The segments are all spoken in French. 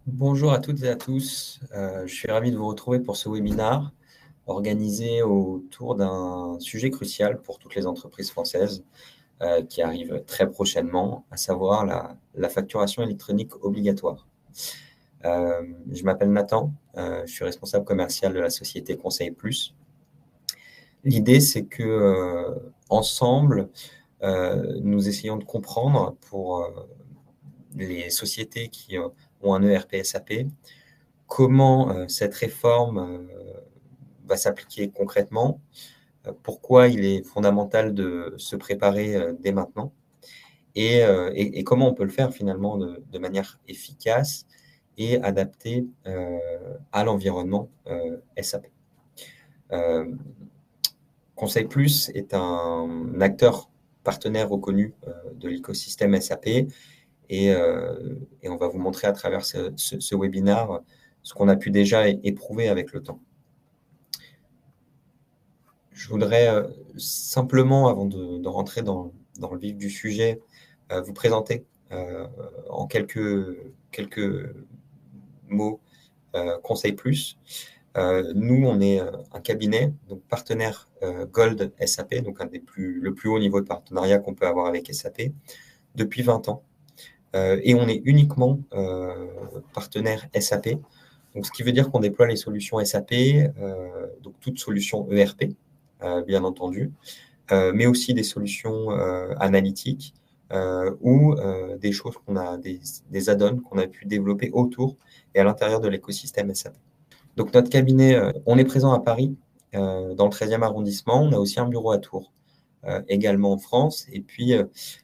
Bonjour à toutes et à tous. Je suis ravi de vous retrouver pour ce webinaire organisé autour d'un sujet crucial pour toutes les entreprises françaises qui arrive très prochainement, à savoir la facturation électronique obligatoire. Je m'appelle Nathan, je suis responsable commercial de la société Conseil Plus. L'idée, c'est que ensemble, nous essayons de comprendre pour les sociétés qui ont un ERP SAP comment cette réforme va s'appliquer concrètement, pourquoi il est fondamental de se préparer dès maintenant et comment on peut le faire finalement de manière efficace et adaptée à l'environnement SAP. Conseil Plus est un acteur partenaire reconnu de l'écosystème SAP et on va vous montrer à travers ce webinaire ce qu'on a pu déjà éprouver avec le temps. Je voudrais simplement, avant de rentrer dans le vif du sujet, vous présenter en quelques mots Conseil Plus. Nous, on est un cabinet, donc partenaire Gold SAP, donc le plus haut niveau de partenariat qu'on peut avoir avec SAP, depuis 20 ans. Et on est uniquement partenaire SAP, donc ce qui veut dire qu'on déploie les solutions SAP, donc toutes solutions ERP, bien entendu, mais aussi des solutions analytiques ou des choses des add-ons qu'on a pu développer autour et à l'intérieur de l'écosystème SAP. Donc notre cabinet, on est présent à Paris, dans le 13e arrondissement. On a aussi un bureau à Tours, également en France. Et puis,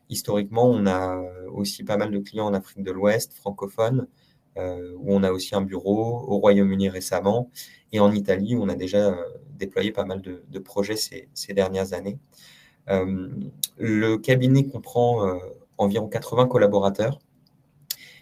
historiquement, on a aussi pas mal de clients en Afrique de l'Ouest, francophones, où on a aussi un bureau, au Royaume-Uni récemment, et en Italie, où on a déjà déployé pas mal de projets ces dernières années. Le cabinet comprend environ 80 collaborateurs,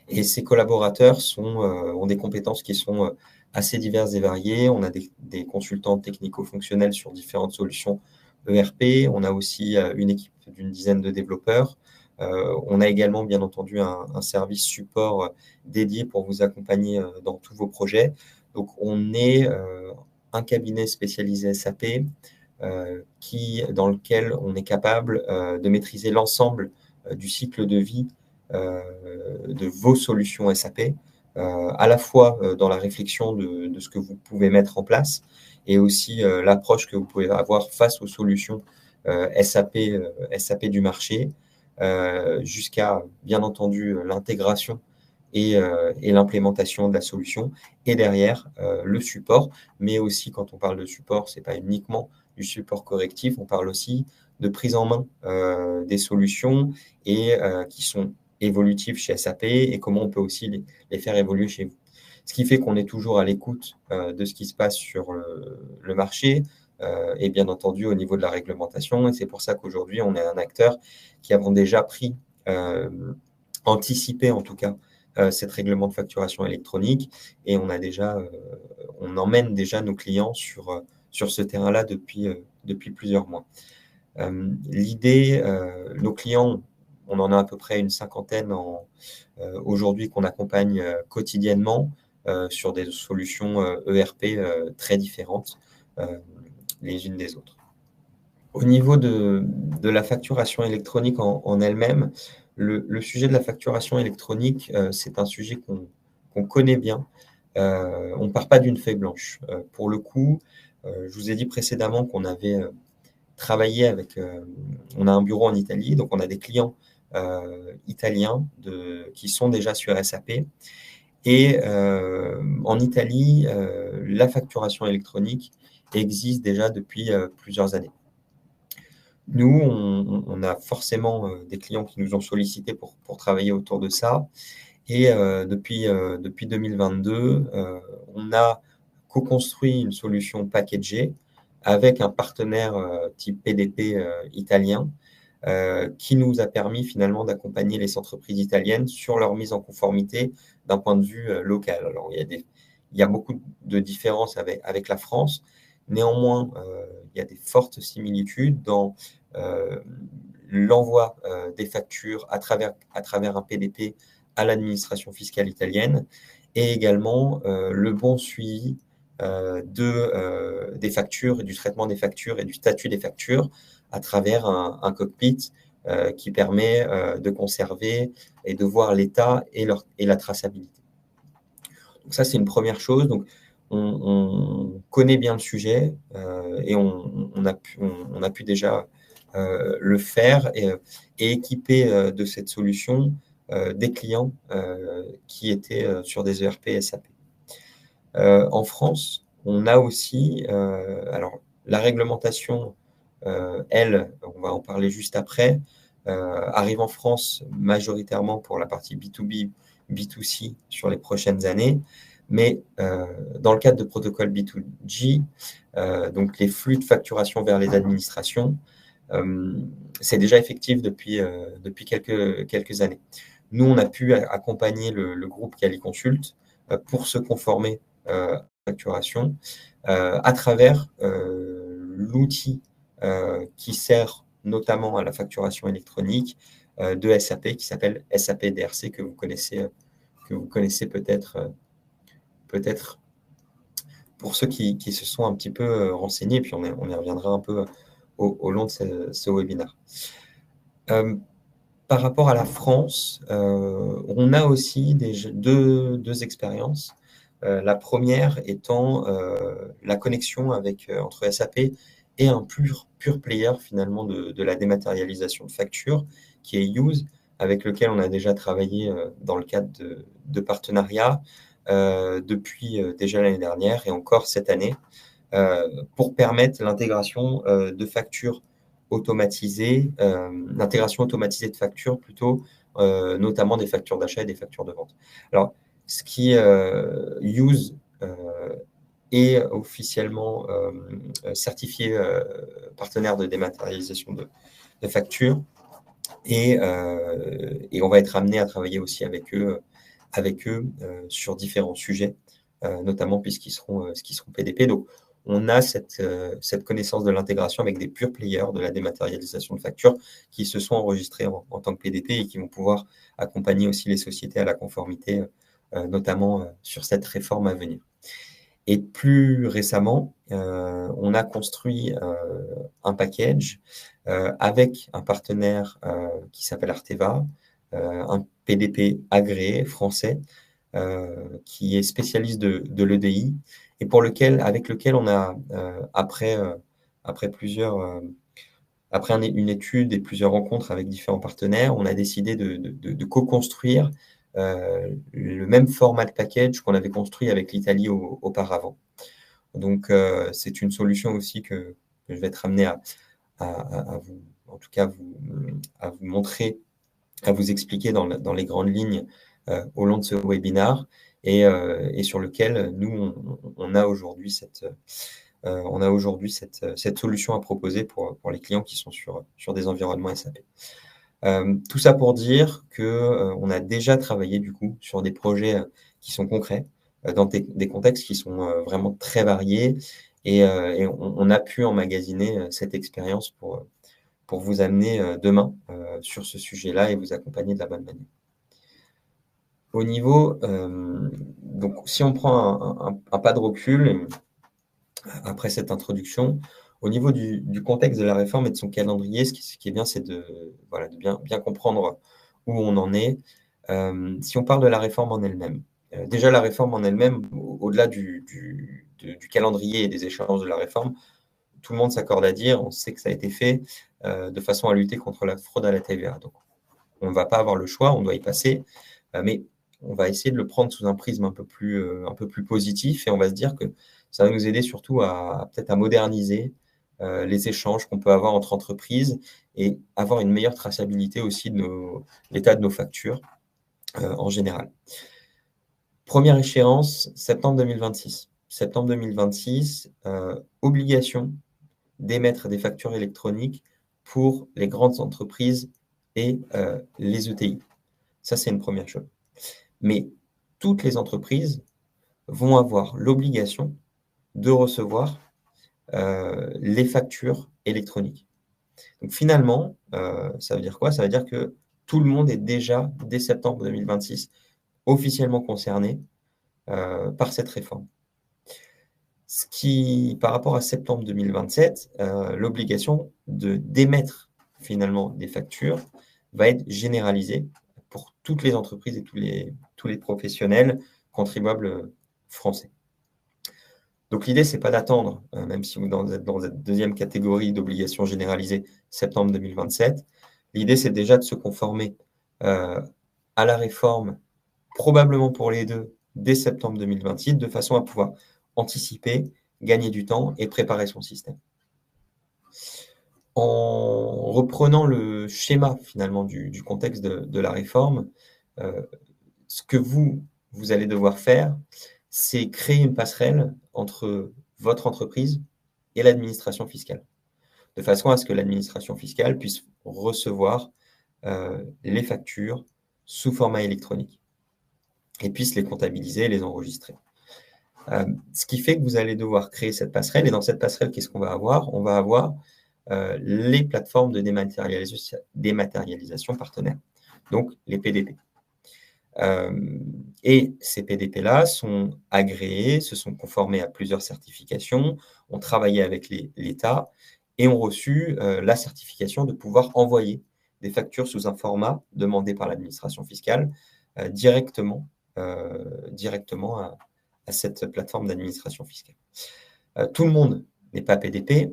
et ces collaborateurs ont des compétences qui sont assez diverses et variées. On a des consultants technico-fonctionnels sur différentes solutions ERP. On a aussi une équipe d'une dizaine de développeurs. On a également, bien entendu, un service support dédié pour vous accompagner dans tous vos projets. Donc, on est un cabinet spécialisé SAP dans lequel on est capable de maîtriser l'ensemble du cycle de vie de vos solutions SAP, à la fois dans la réflexion de ce que vous pouvez mettre en place et aussi l'approche que vous pouvez avoir face aux solutions SAP du marché, jusqu'à, bien entendu, l'intégration et l'implémentation de la solution, et derrière le support. Mais aussi, quand on parle de support, ce n'est pas uniquement du support correctif, on parle aussi de prise en main des solutions et qui sont évolutives chez SAP et comment on peut aussi les faire évoluer chez vous. Ce qui fait qu'on est toujours à l'écoute de ce qui se passe sur le marché et bien entendu au niveau de la réglementation. Et c'est pour ça qu'aujourd'hui, on est un acteur qui avons déjà anticipé en tout cas, cette règlement de facturation électronique et on emmène déjà nos clients sur ce terrain-là depuis plusieurs mois. L'idée, nos clients, on en a à peu près une cinquantaine aujourd'hui qu'on accompagne quotidiennement sur des solutions ERP très différentes les unes des autres. Au niveau de la facturation électronique en elle-même, le sujet de la facturation électronique, c'est un sujet qu'on connaît bien. On ne part pas d'une feuille blanche. Pour le coup, je vous ai dit précédemment qu'on avait travaillé on a un bureau en Italie, donc on a des clients italiens qui sont déjà sur SAP. Et en Italie, la facturation électronique existe déjà depuis plusieurs années. Nous, on a forcément des clients qui nous ont sollicités pour travailler autour de ça. Et depuis 2022, on a co-construit une solution packagée avec un partenaire type PDP italien qui nous a permis finalement d'accompagner les entreprises italiennes sur leur mise en conformité d'un point de vue local. Alors, il y a beaucoup de différences avec la France. Néanmoins, il y a des fortes similitudes dans l'envoi des factures à travers un PDP à l'administration fiscale italienne et également le bon suivi des factures, et du traitement des factures et du statut des factures à travers un cockpit qui permet de conserver et de voir l'état et la traçabilité. Donc ça, c'est une première chose. Donc, on connaît bien le sujet et on a pu déjà le faire et équiper de cette solution des clients qui étaient sur des ERP SAP. En France, on a aussi, alors la réglementation, elle, on va en parler juste après, arrive en France majoritairement pour la partie B2B, B2C sur les prochaines années, mais dans le cadre de protocoles B2G, donc les flux de facturation vers les administrations, c'est déjà effectif depuis quelques années. Nous, on a pu accompagner le groupe Qualiconsult pour se conformer à la facturation à travers l'outil qui sert notamment à la facturation électronique de SAP qui s'appelle SAP DRC que vous connaissez peut-être pour ceux qui se sont un petit peu renseignés, et puis on y reviendra un peu au long de ce webinaire. Par rapport à la France, on a aussi deux expériences. La première étant la connexion entre SAP et un pur player finalement de la dématérialisation de factures, qui est Use, avec lequel on a déjà travaillé dans le cadre de partenariats depuis déjà l'année dernière et encore cette année, pour permettre l'intégration de factures automatisées, l'intégration automatisée de factures plutôt, notamment des factures d'achat et des factures de vente. Alors, ce qui Use est officiellement certifié partenaire de dématérialisation de factures et on va être amené à travailler aussi avec eux sur différents sujets, notamment puisqu'ils seront PDP. Donc, on a cette connaissance de l'intégration avec des pure players de la dématérialisation de factures qui se sont enregistrés en tant que PDP et qui vont pouvoir accompagner aussi les sociétés à la conformité, notamment sur cette réforme à venir. Et plus récemment, on a construit un package avec un partenaire qui s'appelle Arteva, un PDP agréé français qui est spécialiste de l'EDI et avec lequel on a, après une étude et plusieurs rencontres avec différents partenaires, on a décidé de co-construire le même format de package qu'on avait construit avec l'Italie auparavant. Donc, c'est une solution aussi que je vais être amené à vous, en tout cas, à vous montrer, à vous expliquer dans les grandes lignes au long de ce webinaire et sur lequel nous, on a aujourd'hui cette solution à proposer pour les clients qui sont sur des environnements SAP. Tout ça pour dire qu'on a déjà travaillé du coup sur des projets qui sont concrets, dans des contextes qui sont vraiment très variés et on a pu emmagasiner cette expérience pour vous amener demain sur ce sujet-là et vous accompagner de la bonne manière. Au niveau, donc si on prend un pas de recul après cette introduction, au niveau du contexte de la réforme et de son calendrier, ce qui est bien, c'est de bien comprendre où on en est. Si on parle de la réforme en elle-même, déjà la réforme en elle-même, au-delà du calendrier et des échéances de la réforme, tout le monde s'accorde à dire, on sait que ça a été fait de façon à lutter contre la fraude à la TVA. Donc, on ne va pas avoir le choix, on doit y passer, mais on va essayer de le prendre sous un prisme un peu plus positif et on va se dire que ça va nous aider surtout peut-être à moderniser les échanges qu'on peut avoir entre entreprises et avoir une meilleure traçabilité aussi de l'état de nos factures en général. Première échéance, septembre 2026. Septembre 2026, obligation d'émettre des factures électroniques pour les grandes entreprises et les ETI. Ça, c'est une première chose. Mais toutes les entreprises vont avoir l'obligation de recevoir les factures électroniques. Donc finalement, ça veut dire quoi? Ça veut dire que tout le monde est déjà, dès septembre 2026, officiellement concerné par cette réforme. Ce qui, par rapport à septembre 2027, l'obligation d'émettre finalement des factures va être généralisée pour toutes les entreprises et tous les professionnels contribuables français. Donc l'idée, ce n'est pas d'attendre, même si vous êtes dans cette deuxième catégorie d'obligations généralisées septembre 2027. L'idée, c'est déjà de se conformer à la réforme, probablement pour les deux, dès septembre 2026, de façon à pouvoir anticiper, gagner du temps et préparer son système. En reprenant le schéma finalement du contexte de la réforme, ce que vous allez devoir faire, c'est créer une passerelle entre votre entreprise et l'administration fiscale, de façon à ce que l'administration fiscale puisse recevoir les factures sous format électronique et puisse les comptabiliser et les enregistrer. Ce qui fait que vous allez devoir créer cette passerelle. Et dans cette passerelle, qu'est-ce qu'on va avoir? On va avoir les plateformes de dématérialisation partenaires, donc les PDP. Et ces PDP-là sont agréés, se sont conformés à plusieurs certifications, ont travaillé avec l'État et ont reçu la certification de pouvoir envoyer des factures sous un format demandé par l'administration fiscale directement à cette plateforme d'administration fiscale. Tout le monde n'est pas PDP,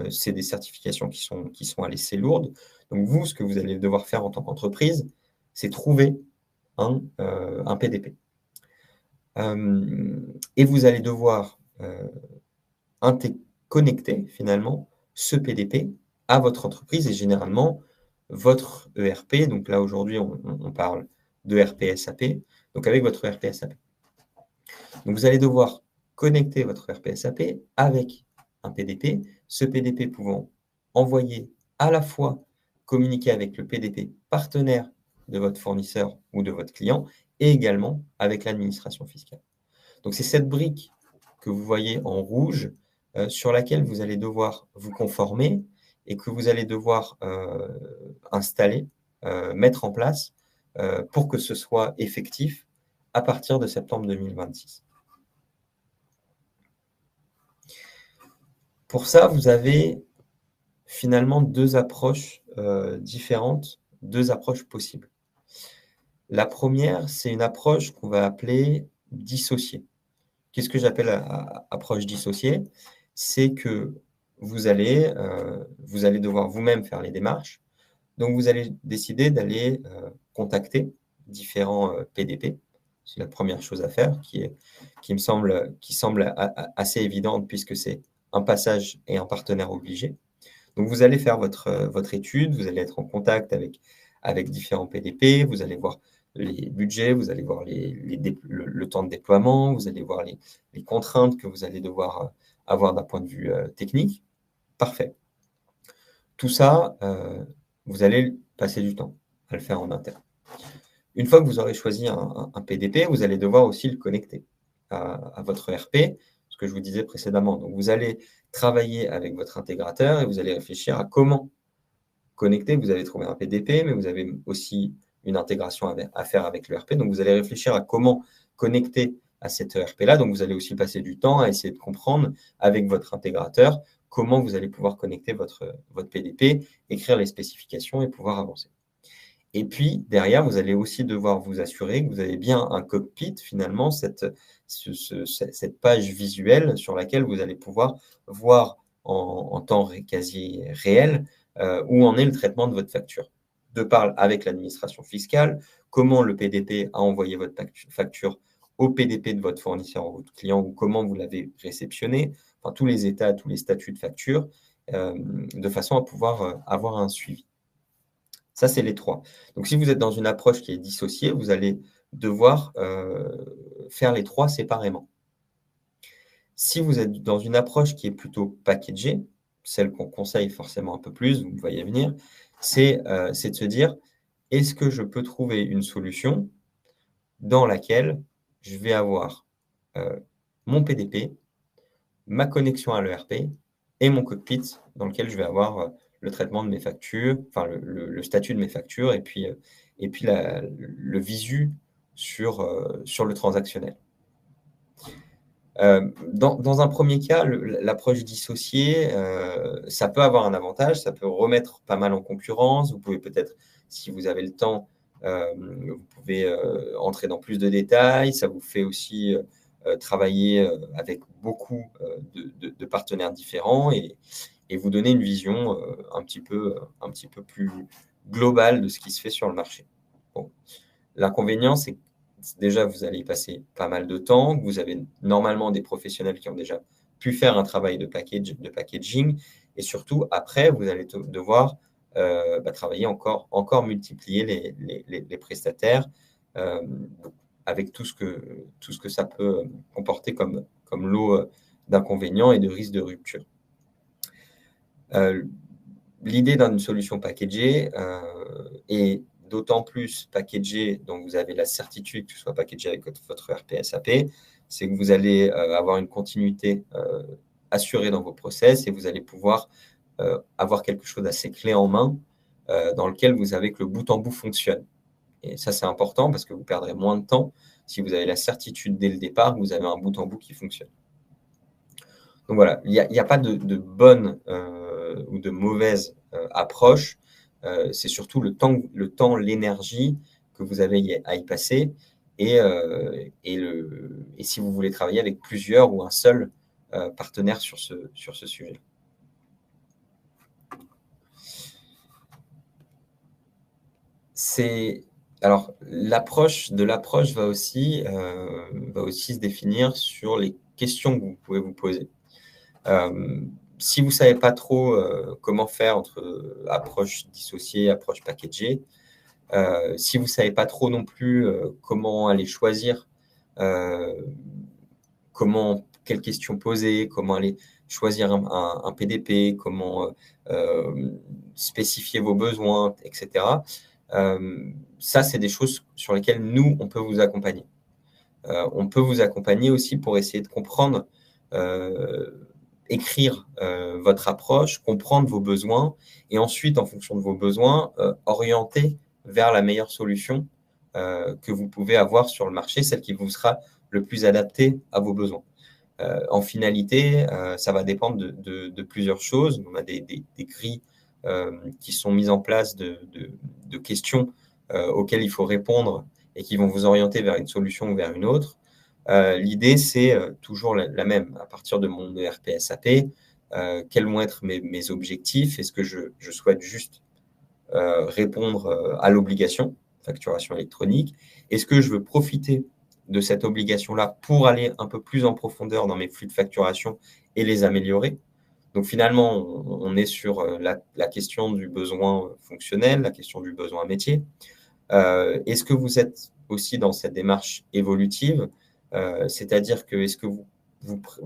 c'est des certifications qui sont assez lourdes. Donc vous, ce que vous allez devoir faire en tant qu'entreprise, c'est trouver un PDP. Et vous allez devoir connecter finalement ce PDP à votre entreprise et généralement votre ERP. Donc là, aujourd'hui, on parle d'ERP SAP, donc avec votre ERP SAP. Donc vous allez devoir connecter votre ERP SAP avec un PDP, ce PDP pouvant envoyer à la fois communiquer avec le PDP partenaire de votre fournisseur ou de votre client et également avec l'administration fiscale. Donc c'est cette brique que vous voyez en rouge sur laquelle vous allez devoir vous conformer et que vous allez devoir installer, mettre en place pour que ce soit effectif à partir de septembre 2026. Pour ça, vous avez finalement deux approches différentes, deux approches possibles. La première, c'est une approche qu'on va appeler dissociée. Qu'est-ce que j'appelle approche dissociée? C'est que vous allez devoir vous-même faire les démarches. Donc, vous allez décider d'aller contacter différents PDP. C'est la première chose à faire qui semble assez évidente puisque c'est un passage et un partenaire obligé. Donc, vous allez faire votre étude, vous allez être en contact avec différents PDP, vous allez voir les budgets, vous allez voir le temps de déploiement, vous allez voir les contraintes que vous allez devoir avoir d'un point de vue technique. Parfait. Tout ça, vous allez passer du temps à le faire en interne. Une fois que vous aurez choisi un PDP, vous allez devoir aussi le connecter à votre ERP, ce que je vous disais précédemment. Donc, vous allez travailler avec votre intégrateur et vous allez réfléchir à comment connecter. Vous allez trouver un PDP, mais vous avez aussi une intégration à faire avec l'ERP. Donc, vous allez réfléchir à comment connecter à cet ERP-là. Donc, vous allez aussi passer du temps à essayer de comprendre avec votre intégrateur comment vous allez pouvoir connecter votre PDP, écrire les spécifications et pouvoir avancer. Et puis, derrière, vous allez aussi devoir vous assurer que vous avez bien un cockpit, finalement, cette page visuelle sur laquelle vous allez pouvoir voir en temps quasi réel où en est le traitement de votre facture. De par avec l'administration fiscale, comment le PDP a envoyé votre facture au PDP de votre fournisseur ou votre client ou comment vous l'avez réceptionné, enfin, tous les états, tous les statuts de facture, de façon à pouvoir avoir un suivi. Ça, c'est les trois. Donc, si vous êtes dans une approche qui est dissociée, vous allez devoir faire les trois séparément. Si vous êtes dans une approche qui est plutôt packagée, celle qu'on conseille forcément un peu plus, vous me voyez venir, c'est de se dire, est-ce que je peux trouver une solution dans laquelle je vais avoir mon PDP, ma connexion à l'ERP et mon cockpit dans lequel je vais avoir le traitement de mes factures, enfin le statut de mes factures et puis le visu sur le transactionnel. Dans un premier cas, l'approche dissociée, ça peut avoir un avantage, ça peut remettre pas mal en concurrence. Vous pouvez peut-être, si vous avez le temps, vous pouvez entrer dans plus de détails. Ça vous fait aussi travailler avec beaucoup de partenaires différents et vous donner une vision un petit peu plus globale de ce qui se fait sur le marché. Bon. L'inconvénient, c'est que déjà, vous allez y passer pas mal de temps, que vous avez normalement des professionnels qui ont déjà pu faire un travail de packaging, et surtout, après, vous allez devoir travailler encore multiplier les prestataires euh, avec tout ce que ça peut comporter comme lot d'inconvénients et de risques de rupture. L'idée d'une solution packagée est d'autant plus packagée, donc vous avez la certitude que ce soit packagé avec votre ERP SAP, c'est que vous allez avoir une continuité assurée dans vos process et vous allez pouvoir avoir quelque chose d'assez clé en main dans lequel vous savez que le bout en bout fonctionne. Et ça, c'est important parce que vous perdrez moins de temps si vous avez la certitude dès le départ que vous avez un bout en bout qui fonctionne. Donc voilà, il n'y a pas de bonne ou de mauvaise approche. C'est surtout le temps, l'énergie que vous avez à y passer et si vous voulez travailler avec plusieurs ou un seul partenaire sur ce sujet. Alors, l'approche va aussi se définir sur les questions que vous pouvez vous poser. Si vous ne savez pas trop comment faire entre approche dissociée, approche packagée, si vous ne savez pas trop non plus comment aller choisir, quelles questions poser, comment aller choisir un PDP, comment spécifier vos besoins, etc. Ça, c'est des choses sur lesquelles nous, on peut vous accompagner. On peut vous accompagner aussi pour essayer de comprendre écrire votre approche, comprendre vos besoins et ensuite, en fonction de vos besoins, orienter vers la meilleure solution que vous pouvez avoir sur le marché, celle qui vous sera le plus adaptée à vos besoins. En finalité, ça va dépendre de plusieurs choses. On a des grilles qui sont mises en place de questions auxquelles il faut répondre et qui vont vous orienter vers une solution ou vers une autre. L'idée, c'est toujours la même. À partir de mon ERP SAP, quels vont être mes objectifs? Est-ce que je souhaite juste répondre à l'obligation, facturation électronique? Est-ce que je veux profiter de cette obligation-là pour aller un peu plus en profondeur dans mes flux de facturation et les améliorer? Donc finalement, on est sur la question du besoin fonctionnel, la question du besoin métier. Est-ce que vous êtes aussi dans cette démarche évolutive? C'est-à-dire que est-ce que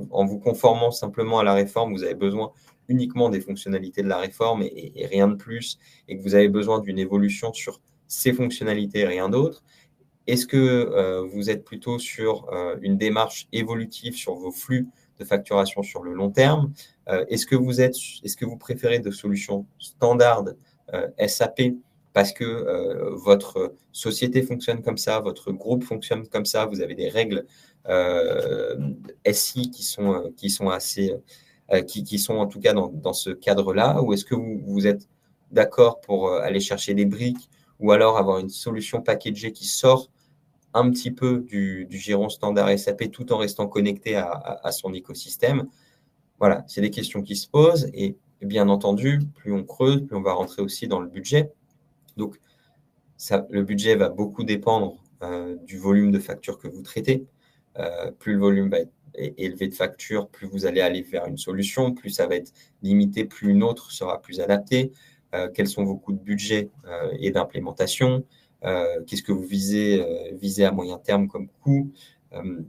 en vous conformant simplement à la réforme, vous avez besoin uniquement des fonctionnalités de la réforme et rien de plus, et que vous avez besoin d'une évolution sur ces fonctionnalités et rien d'autre? Est-ce que vous êtes plutôt sur une démarche évolutive sur vos flux de facturation sur le long terme? Est-ce que vous préférez des solutions standards SAP parce que votre société fonctionne comme ça, votre groupe fonctionne comme ça, vous avez des règles SI qui sont assez, qui sont en tout cas dans ce cadre-là, ou est-ce que vous êtes d'accord pour aller chercher des briques ou alors avoir une solution packagée qui sort un petit peu du giron standard SAP tout en restant connecté à son écosystème? Voilà, c'est des questions qui se posent et bien entendu, plus on creuse, plus on va rentrer aussi dans le budget. Donc, le budget va beaucoup dépendre du volume de factures que vous traitez. Plus le volume va être élevé de factures, plus vous allez aller vers une solution, plus ça va être limité, plus une autre sera plus adaptée. Quels sont vos coûts de budget et d'implémentation? Qu'est-ce que vous visez à moyen terme comme coût?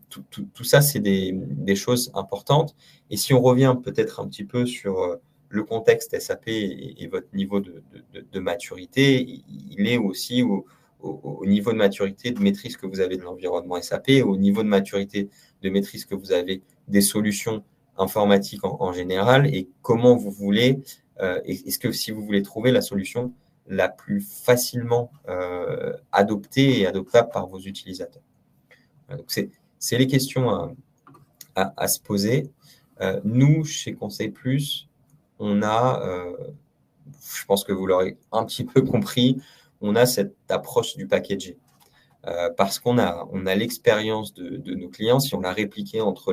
Tout ça, c'est des choses importantes. Et si on revient peut-être un petit peu sur le contexte SAP et votre niveau de maturité, il est aussi au niveau de maturité de maîtrise que vous avez de l'environnement SAP, au niveau de maturité de maîtrise que vous avez des solutions informatiques en général, et comment vous voulez est-ce que si vous voulez trouver la solution la plus facilement adoptée et adoptable par vos utilisateurs. Donc, c'est les questions à se poser. Nous, chez Conseil Plus, on a, je pense que vous l'aurez un petit peu compris, on a cette approche du packaging. Parce qu'on a l'expérience de nos clients, si on l'a répliqué entre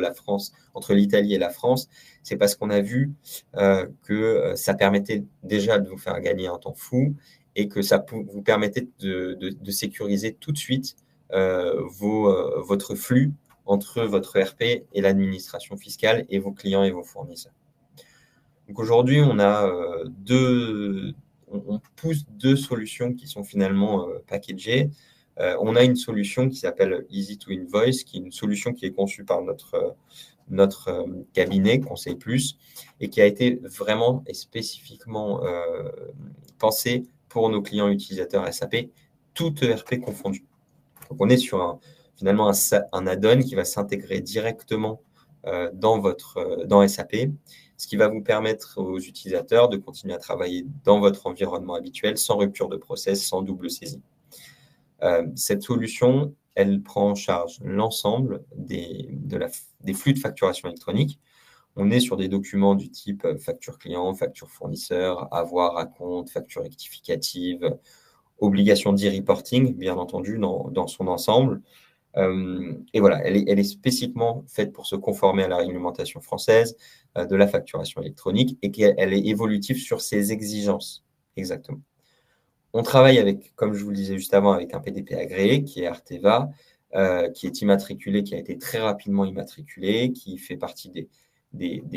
l'Italie et la France, c'est parce qu'on a vu que ça permettait déjà de vous faire gagner un temps fou et que ça vous permettait de sécuriser tout de suite votre flux entre votre ERP et l'administration fiscale et vos clients et vos fournisseurs. Donc aujourd'hui, on pousse deux solutions qui sont finalement packagées. On a une solution qui s'appelle Easy to Invoice, qui est une solution qui est conçue par notre cabinet Conseil Plus et qui a été vraiment et spécifiquement pensée pour nos clients utilisateurs SAP, tout ERP confondu. Donc, on est sur finalement un add-on qui va s'intégrer directement dans SAP, ce qui va vous permettre aux utilisateurs de continuer à travailler dans votre environnement habituel sans rupture de process, sans double saisie. Cette solution, elle prend en charge l'ensemble des flux de facturation électronique. On est sur des documents du type facture client, facture fournisseur, avoir à compte, facture rectificative, obligation d'e-reporting, bien entendu, dans son ensemble. Et voilà, elle est spécifiquement faite pour se conformer à la réglementation française de la facturation électronique et qu'elle est évolutive sur ses exigences. Exactement. On travaille avec, comme je vous le disais juste avant, avec un PDP agréé qui est Arteva, qui est immatriculé, qui a été très rapidement immatriculé, qui fait partie des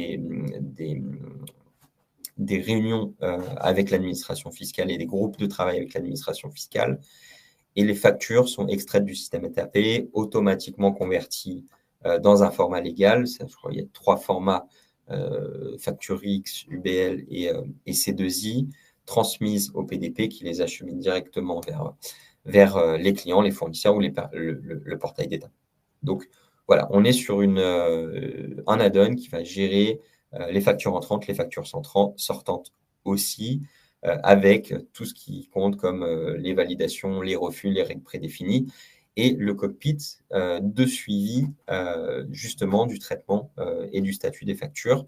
réunions avec l'administration fiscale et des groupes de travail avec l'administration fiscale. Et les factures sont extraites du système SAP, automatiquement converties dans un format légal. Ça, je crois qu'il y a 3 formats, Facture X, UBL et C2I, transmises au PDP qui les achemine directement vers les clients, les fournisseurs ou le portail d'État. Donc, voilà, on est sur un add-on qui va gérer les factures entrantes, les factures sortantes aussi, avec tout ce qui compte comme les validations, les refus, les règles prédéfinies et le cockpit de suivi justement du traitement et du statut des factures.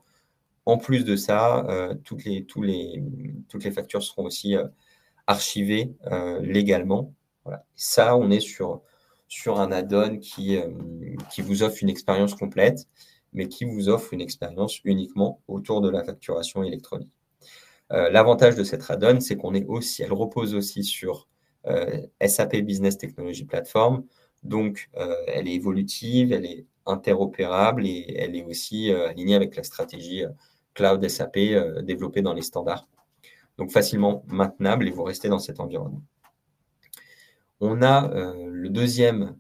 En plus de ça, toutes les factures seront aussi archivées légalement. Voilà. Ça, on est sur un add-on qui vous offre une expérience complète, mais qui vous offre une expérience uniquement autour de la facturation électronique. L'avantage de cette add-on, c'est elle repose aussi sur SAP Business Technology Platform. Donc, elle est évolutive, elle est interopérable et elle est aussi alignée avec la stratégie Cloud SAP développée dans les standards. Donc, facilement maintenable et vous restez dans cet environnement. On a le deuxième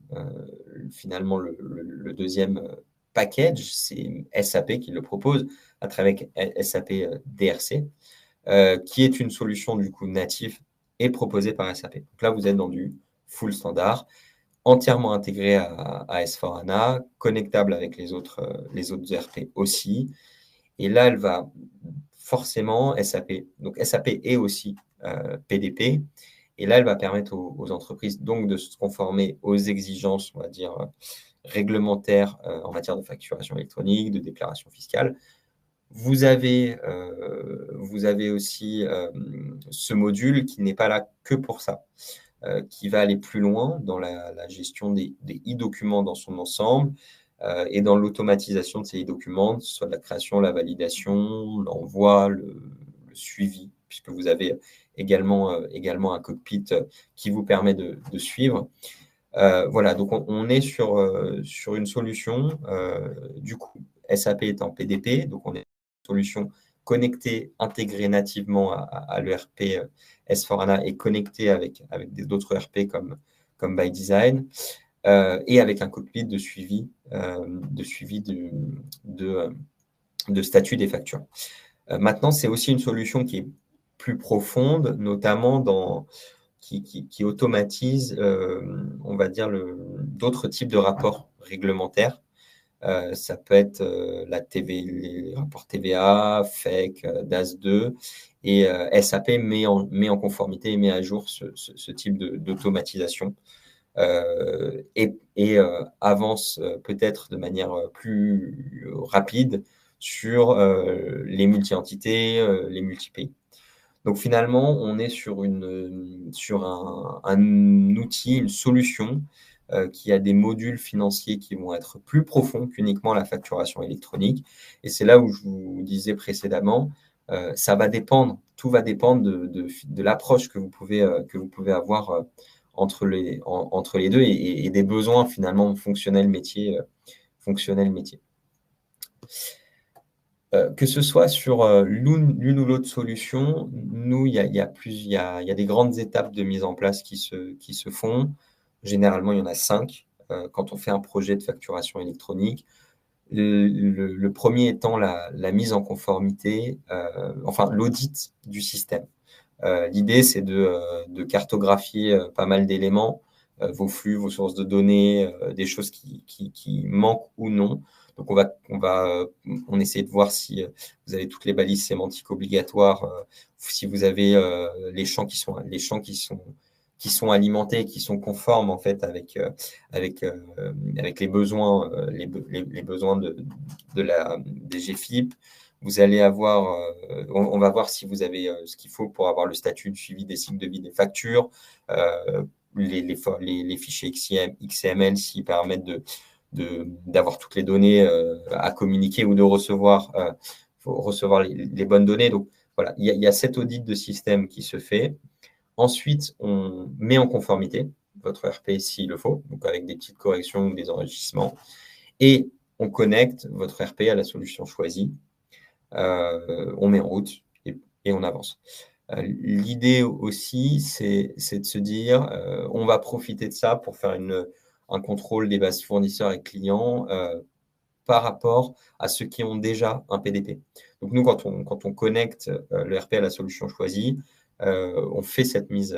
package, c'est SAP qui le propose à travers SAP DRC. Qui est une solution du coup native et proposée par SAP. Donc là, vous êtes dans du full standard, entièrement intégré à S/4HANA, connectable avec les autres ERP aussi. Et là, elle va forcément SAP. Donc SAP est aussi PDP. Et là, elle va permettre aux entreprises donc de se conformer aux exigences, on va dire, réglementaires en matière de facturation électronique, de déclaration fiscale. Vous avez aussi ce module qui n'est pas là que pour ça, qui va aller plus loin dans la gestion des e-documents dans son ensemble et dans l'automatisation de ces e-documents, soit de la création, la validation, l'envoi, le suivi, puisque vous avez également un cockpit qui vous permet de suivre. Voilà, donc on est sur une solution, du coup, SAP est en PDP, donc on est solution connectée, intégrée nativement à l'ERP S/4HANA et connectée avec d'autres ERP comme ByDesign et avec un cockpit de suivi de statut des factures. Maintenant, c'est aussi une solution qui est plus profonde, notamment qui automatise, on va dire, d'autres types de rapports réglementaires Ça peut être la TV, les rapports TVA, FEC, DAS2, et SAP met en conformité et met à jour ce type d'automatisation. Et avance peut-être de manière plus rapide sur les multi-entités, les multi-pays. Donc finalement, on est sur un outil, une solution qui a des modules financiers qui vont être plus profonds qu'uniquement la facturation électronique. Et c'est là où je vous disais précédemment, ça va dépendre, tout va dépendre de l'approche que vous pouvez avoir entre les deux et des besoins finalement fonctionnels métiers. Fonctionnels métiers. Que ce soit sur l'une ou l'autre solution, nous, il y a des grandes étapes de mise en place qui se font. Généralement, il y en a 5 quand on fait un projet de facturation électronique. Le premier étant la mise en conformité, enfin l'audit du système. L'idée, c'est de cartographier pas mal d'éléments, vos flux, vos sources de données, des choses qui manquent ou non. Donc, on essaie de voir si vous avez toutes les balises sémantiques obligatoires, si vous avez les champs qui sont alimentés, qui sont conformes en fait avec les besoins, les besoins des GFIP. Vous allez avoir, on va voir si vous avez ce qu'il faut pour avoir le statut de suivi des cycles de vie des factures, les fichiers XML s'ils permettent d'avoir toutes les données à communiquer ou de recevoir, faut recevoir les bonnes données. Donc voilà, il y a cet audit de système qui se fait. Ensuite, on met en conformité votre RP s'il le faut, donc avec des petites corrections ou des enrichissements. Et on connecte votre RP à la solution choisie. On met en route et on avance. L'idée aussi, c'est de se dire, on va profiter de ça pour faire un contrôle des bases fournisseurs et clients par rapport à ceux qui ont déjà un PDP. Donc nous, quand on connecte le RP à la solution choisie, on fait cette mise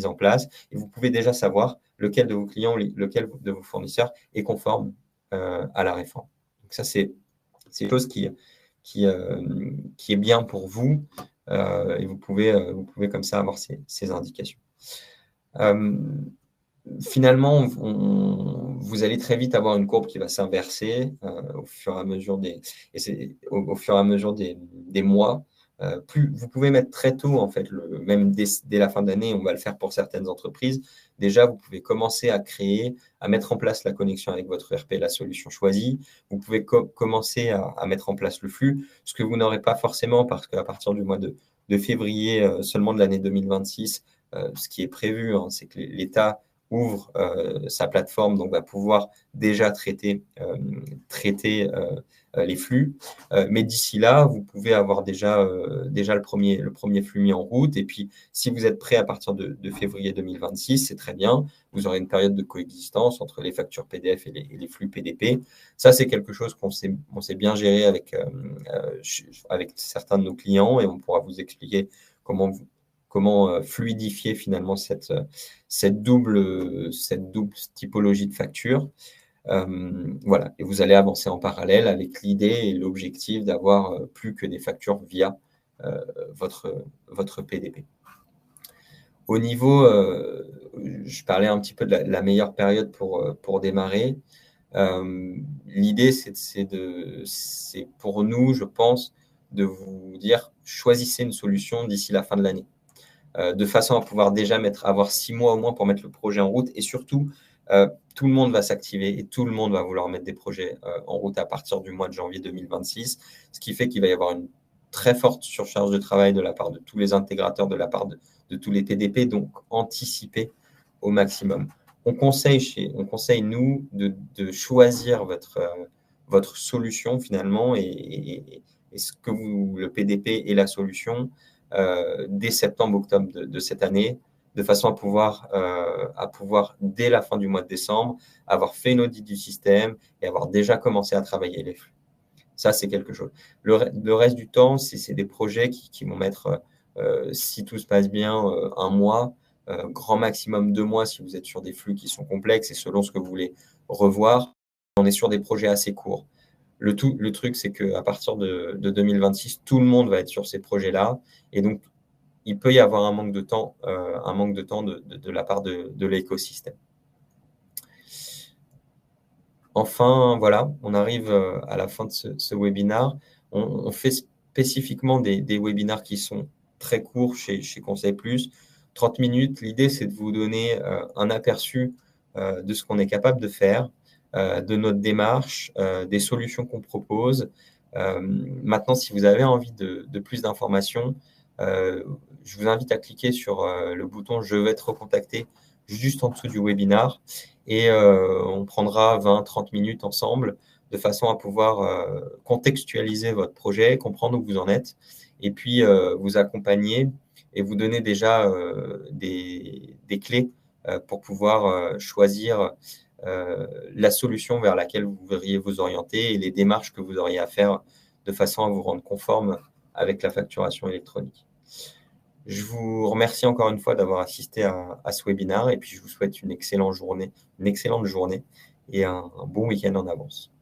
en place et vous pouvez déjà savoir lequel de vos clients, lequel de vos fournisseurs est conforme à la réforme. Donc ça, c'est une chose qui est bien pour vous et vous pouvez comme ça avoir ces indications. Finalement, vous allez très vite avoir une courbe qui va s'inverser au fur et à mesure des mois. Plus vous pouvez mettre très tôt, en fait, même dès la fin d'année, on va le faire pour certaines entreprises. Déjà, vous pouvez commencer à mettre en place la connexion avec votre ERP, la solution choisie. Vous pouvez commencer à mettre en place le flux, ce que vous n'aurez pas forcément parce qu'à partir du mois de février seulement de l'année 2026, ce qui est prévu, hein, c'est que l'État ouvre sa plateforme, donc va pouvoir déjà traiter les flux. Mais d'ici là, vous pouvez avoir déjà le premier flux mis en route. Et puis, si vous êtes prêt à partir de février 2026, c'est très bien. Vous aurez une période de coexistence entre les factures PDF et les flux PDP. Ça, c'est quelque chose qu'on sait bien gérer avec certains de nos clients et on pourra vous expliquer comment fluidifier finalement cette double typologie de facture. Voilà, et vous allez avancer en parallèle avec l'idée et l'objectif d'avoir plus que des factures via votre PDP. Au niveau, je parlais un petit peu de la meilleure période pour démarrer. L'idée, c'est pour nous, je pense, de vous dire, choisissez une solution d'ici la fin de l'année. De façon à pouvoir déjà avoir 6 mois au moins pour mettre le projet en route. Et surtout, tout le monde va s'activer et tout le monde va vouloir mettre des projets en route à partir du mois de janvier 2026, ce qui fait qu'il va y avoir une très forte surcharge de travail de la part de tous les intégrateurs, de la part de tous les PDP, donc anticiper au maximum. On conseille, nous, de choisir votre solution finalement et ce que le PDP et la solution dès septembre-octobre de cette année, de façon à pouvoir, dès la fin du mois de décembre, avoir fait une audit du système et avoir déjà commencé à travailler les flux. Ça, c'est quelque chose. Le reste du temps, c'est des projets qui vont mettre, si tout se passe bien, 1 mois, grand maximum 2 mois si vous êtes sur des flux qui sont complexes et selon ce que vous voulez revoir. on est sur des projets assez courts. Le truc, c'est qu'à partir de 2026, tout le monde va être sur ces projets-là. Et donc, il peut y avoir un manque de temps, de la part de l'écosystème. Enfin, voilà, on arrive à la fin de ce webinaire. On fait spécifiquement des webinaires qui sont très courts chez Conseil Plus, 30 minutes. L'idée, c'est de vous donner un aperçu de ce qu'on est capable de faire, de notre démarche, des solutions qu'on propose. Maintenant, si vous avez envie de plus d'informations, je vous invite à cliquer sur le bouton « Je vais être recontacté » juste en dessous du webinaire et on prendra 20-30 minutes ensemble de façon à pouvoir contextualiser votre projet, comprendre où vous en êtes et puis vous accompagner et vous donner déjà des clés pour pouvoir choisir la solution vers laquelle vous voudriez vous orienter et les démarches que vous auriez à faire de façon à vous rendre conforme avec la facturation électronique. Je vous remercie encore une fois d'avoir assisté à ce webinaire et puis je vous souhaite une excellente journée et un bon week-end en avance.